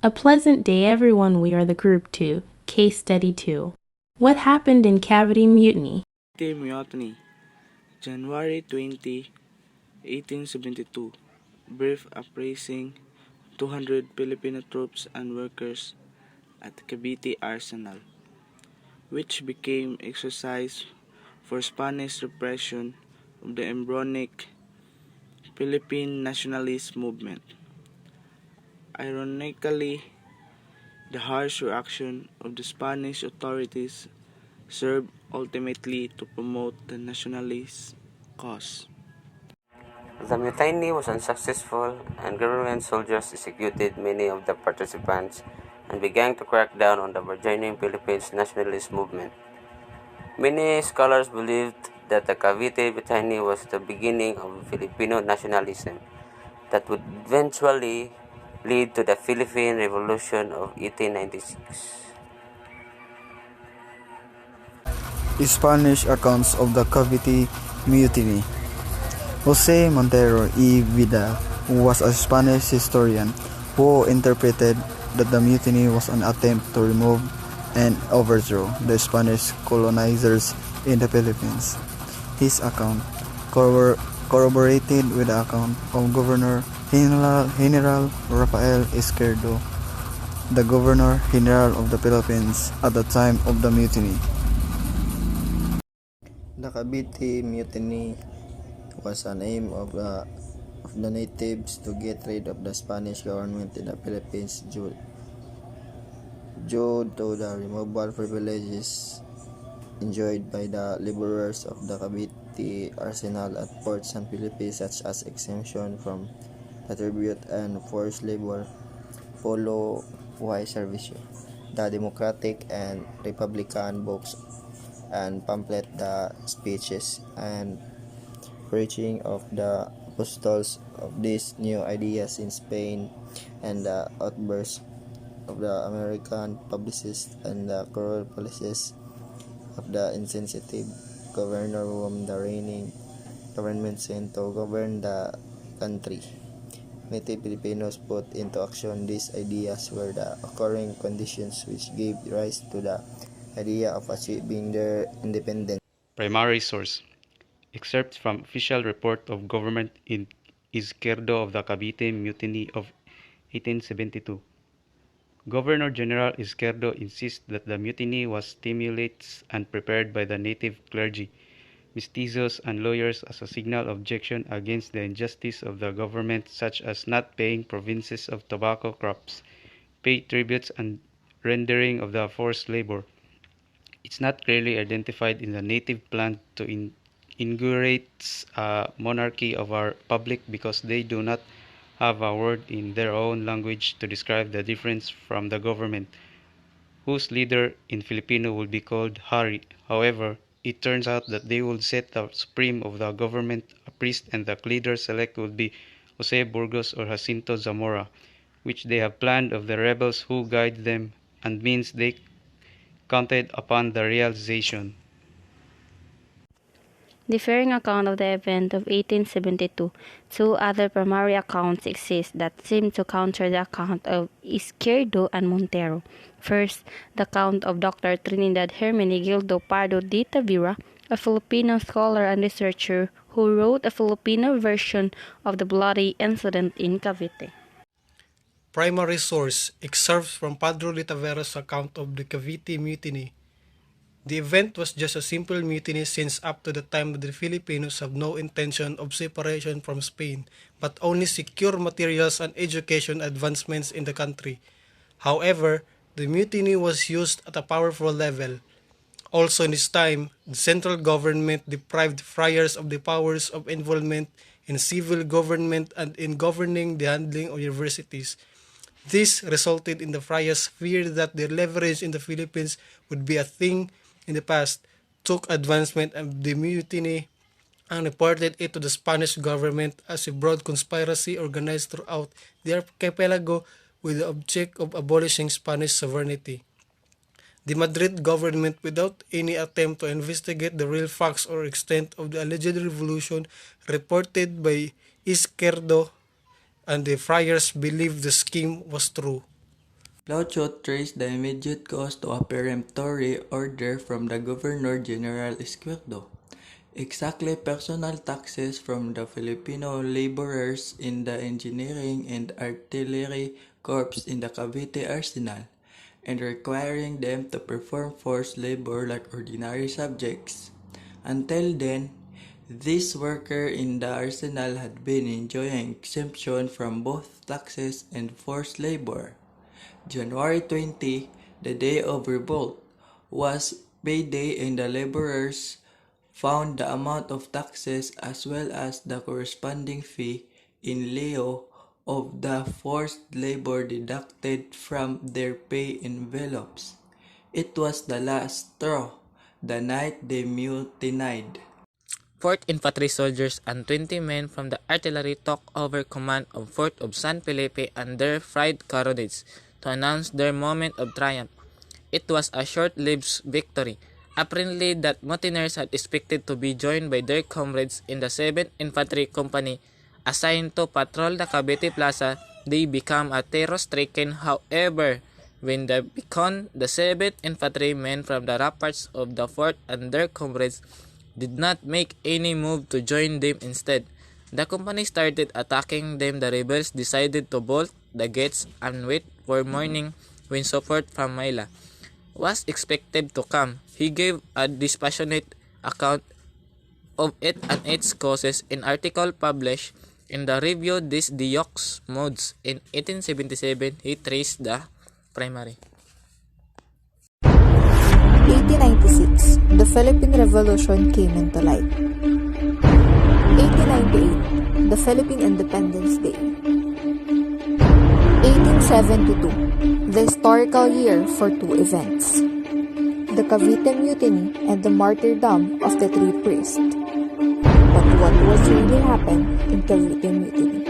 A pleasant day, everyone. We are the group 2, case study 2. What happened in Cavity Mutiny? Mutiny, January 20, 1872. Brief uprising, 200 Filipino troops and workers at Cavite Arsenal, which became exercise for Spanish repression of the embryonic Philippine nationalist movement. Ironically, the harsh reaction of the Spanish authorities served ultimately to promote the nationalist cause. The mutiny was unsuccessful, and government soldiers executed many of the participants and began to crack down on the burgeoning Philippines nationalist movement. Many scholars believed that the Cavite Mutiny was the beginning of Filipino nationalism that would eventually lead to the Philippine Revolution of 1896. Spanish accounts of the Cavite Mutiny. Jose Montero y Vidal, who was a Spanish historian who interpreted that the mutiny was an attempt to remove and overthrow the Spanish colonizers in the Philippines. His account corroborated with the account of Governor General Rafael Izquierdo, the Governor General of the Philippines at the time of the mutiny. The Cavite Mutiny was an aim of the natives to get rid of the Spanish government in the Philippines due to the removal of privileges enjoyed by the laborers of the Cavite Arsenal at ports and Philippines, such as exemption from the tribute and forced labor, polo y servicio, the Democratic and Republican books and pamphlet, the speeches and preaching of the apostles of these new ideas in Spain, and the outbursts of the American publicists and the cruel policies of the insensitive governor whom the reigning government sent to govern the country. Native Filipinos put into action these ideas were the occurring conditions which gave rise to the idea of achieving their independence. Primary source. Excerpts from official report of government in Izquierdo of the Cavite Mutiny of 1872. Governor General Izquierdo insists that the mutiny was stimulated and prepared by the native clergy, mestizos, and lawyers as a signal objection against the injustice of the government, such as not paying provinces of tobacco crops, pay tributes, and rendering of the forced labor. It's not clearly identified in the native plan to inaugurate a monarchy of our public because they do not have a word in their own language to describe the difference from the government, whose leader in Filipino would be called Hari. However, it turns out that they would set the supreme of the government, a priest, and the leader select would be Jose Burgos or Jacinto Zamora, which they have planned of the rebels who guide them, and means they counted upon the realization. Differing account of the event of 1872, two other primary accounts exist that seem to counter the account of Izquierdo and Montero. First, the account of Dr. Trinidad Hermenegildo Pardo de Tavira, a Filipino scholar and researcher who wrote a Filipino version of the bloody incident in Cavite. Primary source excerpts from Padre de Tavera's account of the Cavite Mutiny. The event was just a simple mutiny since up to the time the Filipinos have no intention of separation from Spain, but only secure materials and education advancements in the country. However, the mutiny was used at a powerful level. Also in this time, the central government deprived friars of the powers of involvement in civil government and in governing the handling of universities. This resulted in the friars' fear that their leverage in the Philippines would be a thing in the past, took advancement of the mutiny, and reported it to the Spanish government as a broad conspiracy organized throughout the archipelago with the object of abolishing Spanish sovereignty. The Madrid government, without any attempt to investigate the real facts or extent of the alleged revolution reported by Izquierdo, and the friars believed the scheme was true. Plaucho traced the immediate cause to a peremptory order from the Governor-General Izquierdo. Exactly personal taxes from the Filipino laborers in the engineering and artillery corps in the Cavite arsenal, and requiring them to perform forced labor like ordinary subjects. Until then, these workers in the arsenal had been enjoying exemption from both taxes and forced labor. January 20, the day of revolt, was payday and the laborers found the amount of taxes as well as the corresponding fee in lieu of the forced labor deducted from their pay envelopes. It was the last straw, the night they mutinied. 4th Infantry soldiers and 20 men from the artillery took over command of Fort of San Felipe under fried carronades to announce their moment of triumph. It was a short-lived victory. Apparently, that mutineers had expected to be joined by their comrades in the 7th Infantry Company assigned to patrol the Cavite Plaza. They became terror-stricken. However, when they beckoned the 7th Infantry men from the ramparts of the fort and their comrades did not make any move to join them. Instead, the company started attacking them. The rebels decided to bolt the gates and wait for morning when support from Manila was expected to come. He gave a dispassionate account of it and its causes in article published in the Review des Deux Modes in 1877. He traced the primary. 1896, the Philippine Revolution came into light. 1898, the Philippine Independence Day. 1872, the historical year for two events: the Cavite Mutiny and the martyrdom of the three priests. But what was really happened in Cavite Mutiny?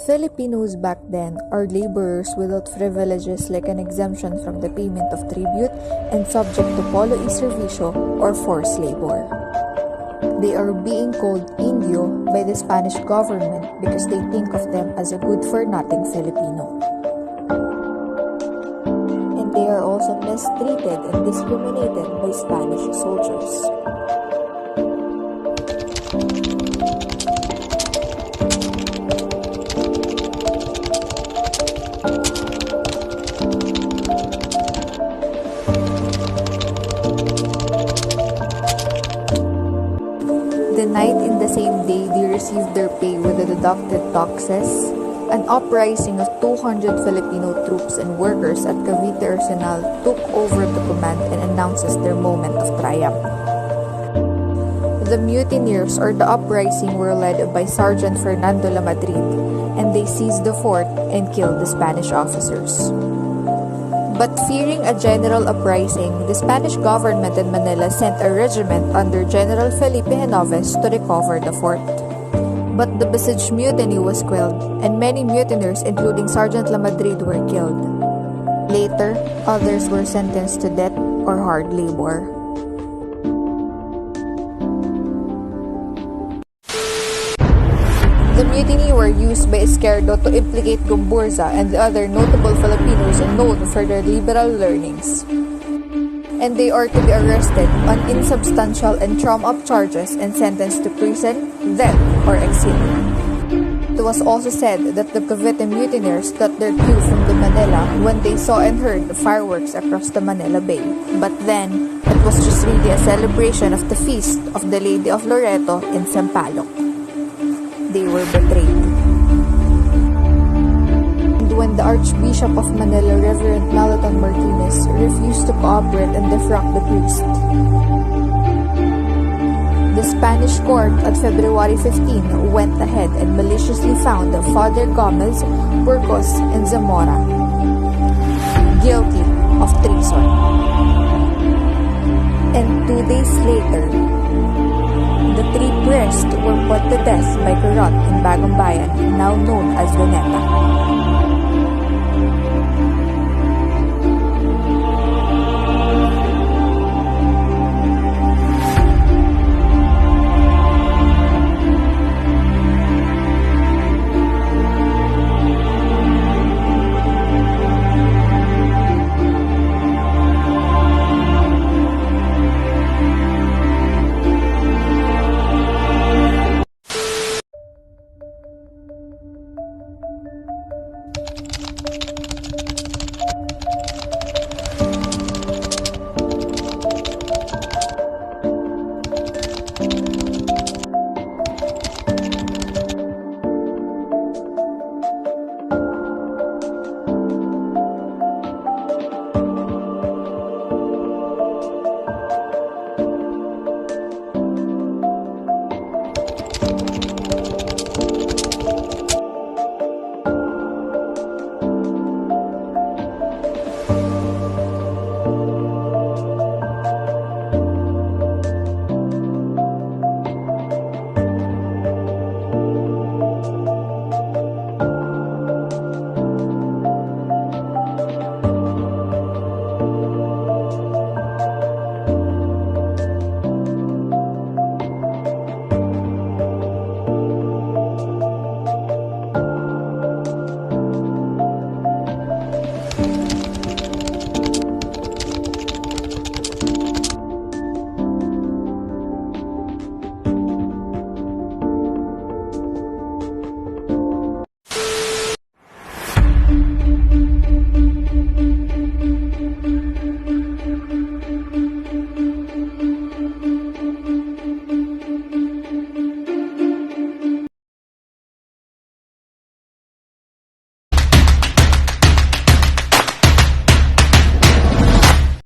Filipinos back then are laborers without privileges like an exemption from the payment of tribute and subject to polo y servicio or forced labor. They are being called Indio by the Spanish government because they think of them as a good-for-nothing Filipino. And they are also mistreated and discriminated by Spanish soldiers. The night in the same day they received their pay with the deducted taxes, an uprising of 200 Filipino troops and workers at Cavite Arsenal took over the command and announces their moment of triumph. The mutineers or the uprising were led by Sergeant Fernando Lamadrid, and they seized the fort and killed the Spanish officers. But fearing a general uprising, the Spanish government in Manila sent a regiment under General Felipe Genoves to recover the fort. But the besieged mutiny was quelled, and many mutineers, including Sergeant Lamadrid, were killed. Later, others were sentenced to death or hard labor. The mutiny were used by Izquierdo to implicate Gomburza and the other notable Filipinos known for their liberal learnings. And they are to be arrested on insubstantial and trumped-up charges and sentenced to prison, death, or exile. It was also said that the Cavite mutineers got their cue from the Manila when they saw and heard the fireworks across the Manila Bay. But then, it was just really a celebration of the feast of the Lady of Loreto in Sampaloc. They were betrayed. And when the Archbishop of Manila, Reverend Malaton Martinez, refused to cooperate and defrock the priest, the Spanish court on February 15 went ahead and maliciously found Father Gomez, Burgos, and Zamora guilty of treason. And 2 days later, the 3 priests were put to death by Kurot in Bagong Bayan, now known as Luneta.